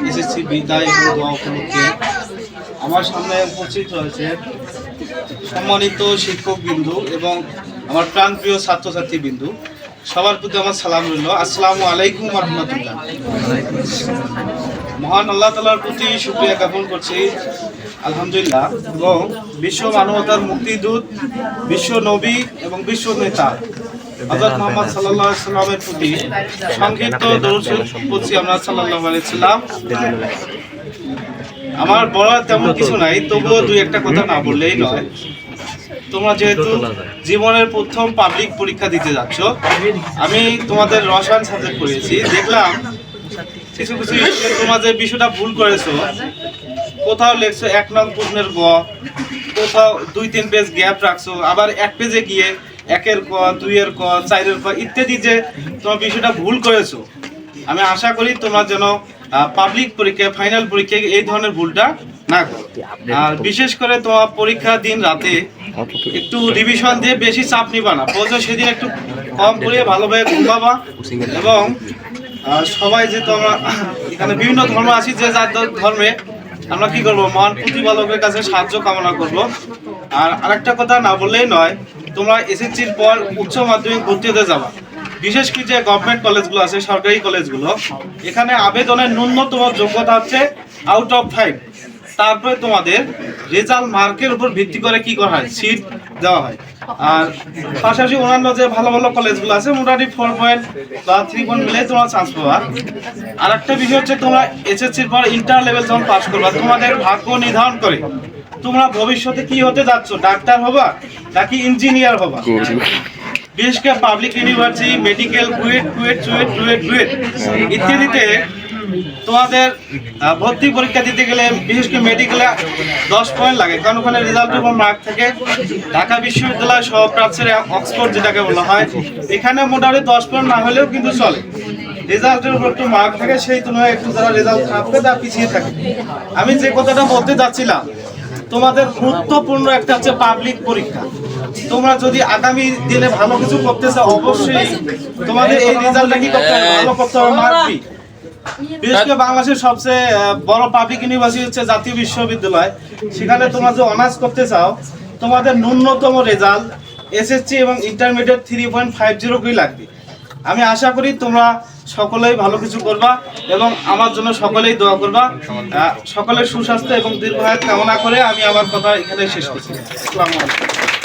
SSC বিদায় উপলক্ষে আমার সামনে উপস্থিত রয়েছে সম্মানিত শিক্ষক বিন্দু এবং আমার প্রাণপ্রিয় ছাত্রছাত্রী বিন্দু। সবার প্রতি আমার সালাম রইল। আসসালামু আলাইকুম ওয়া রাহমাতুল্লাহ। মহান আল্লাহ তাআলার প্রতি শুকরিয়া জ্ঞাপন করছি আলহামদুলিল্লাহ, এবং বিশ্ব মানবতার মুক্তিদূত, বিশ্ব নবী এবং বিশ্ব নেতা হযরত মুহাম্মদ সাল্লাল্লাহু আলাইহি সাল্লামের প্রতি সংক্ষিপ্ত দরুদ পড়ছি আমরা সাল্লাল্লাহু আলাইহি সাল্লাম। আমার বলার তেমন কিছু নাই, তবুও দুই একটা কথা না বললেই নয়। তোমরা যেহেতু জীবনের প্রথম পাবলিক পরীক্ষা দিতে যাচ্ছ, আমি তোমাদের রসায়ন সাবজেক্ট পড়িয়েছি, দেখলাম কিছু কিছু তোমরা যে বিষয়টা ভুল করেছো। কোথাও লেখছো 1 নং প্রশ্নের গ, কোথাও 2-3 পেজ গ্যাপ রাখছো, আবার 1 পেজে গিয়ে 1-এর ক, 2-এর ক, 4-এর ক ইত্যাদি যে তোমার বিষয়টা ভুল করেছো। আমি আশা করি তোমরা যেন পাবলিক পরীক্ষায়, ফাইনাল পরীক্ষায় এই ধরনের ভুলটা না করো। আর বিশেষ করে তোমার পরীক্ষা দিন রাতে একটু রিভিশন দিয়ে বেশি চাপ নিবা না, বলছো সেদিন একটু কম করে ভালোভাবে ঘুমাবা। এবং সবাই যে তোমরা এখানে বিভিন্ন ধর্ম আছি, যে যার ধর্মে আমরা কি করবো, মহান প্রতিপালকের কাছে সাহায্য কামনা করব। আর আরেকটা কথা না বললেই নয়, তোমরা এসএসসির পর উচ্চ মাধ্যমিক ভর্তি হতে যাবা। বিশেষ করে যে গভর্নমেন্ট কলেজগুলো আছে, সরকারি কলেজগুলো, এখানে আবেদনের ন্যূনতম যোগ্যতা হচ্ছে আউট অফ 5। তারপরে তোমাদের রেজাল্ট মার্কের উপর ভিত্তি করে কি করা হয়, সিট দেওয়া হয়। আর পাশাপাশি অন্যান্য যে ভালো ভালো কলেজগুলো আছে, মোটামুটি 4 পয়েন্ট বা 3 পয়েন্ট মিলে তোমরা চান্স পাবা। আর একটা বিষয় হচ্ছে, তোমরা এসএসসির পর ইন্টার লেভেল যখন পাস করবা, তোমাদের ভাগ্য নির্ধারণ করে তোমরা ভবিষ্যতে কি হতে যাচ্ছ, ডাক্তার হবা নাকি ইঞ্জিনিয়ার হবা। বিশেষ করে পাবলিক ইউনিভার্সিটি, মেডিকেল, কুয়েট ইত্যাদিতে তোমাদের ভর্তি পরীক্ষা দিতে গেলে, বিশেষ করে মেডিকেলে 10 পয়েন্ট লাগে, কারণ ওখানে রেজাল্টের উপর মার্ক থাকে। ঢাকা বিশ্ববিদ্যালয় সহ প্রাচ্যের অক্সফোর্ড যেটাকে বলা হয়, এখানে মোটামুটি 10 পয়েন্ট না হলেও কিন্তু চলে, রেজাল্টের উপর একটু মার্ক থাকে। সেই তুলনায় একটু যারা রেজাল্ট খারাপ করে তারা পিছিয়ে থাকে। আমি যে কথাটা বলতে যাচ্ছিলাম, তোমাদের গুরুত্বপূর্ণ একটা হচ্ছে পাবলিক পরীক্ষা। তোমরা যদি আগামী দিনে ভালো কিছু করতে চাও, অবশ্যই তোমাদের এই রেজাল্টটা কি করতে হবে, ভালো করতে হবে, মার্কবি। বিশেষ করে বাংলাদেশের সবচেয়ে বড় পাবলিক ইউনিভার্সিটি হচ্ছে জাতীয় বিশ্ববিদ্যালয়। সেখানে তোমরা যে অনার্স করতে চাও, তোমাদের ন্যূনতম রেজাল্ট এসএসসি এবং ইন্টারমিডিয়েট 3.50 করে লাগবে। আমি আশা করি তোমরা সকলেই ভালো কিছু করবা এবং আমার জন্য সকলেই দোয়া করবা। সকলের সুস্বাস্থ্য এবং দীর্ঘায়ু কামনা করে আমি আমার কথা এখানে শেষ করছি। আসসালামু আলাইকুম।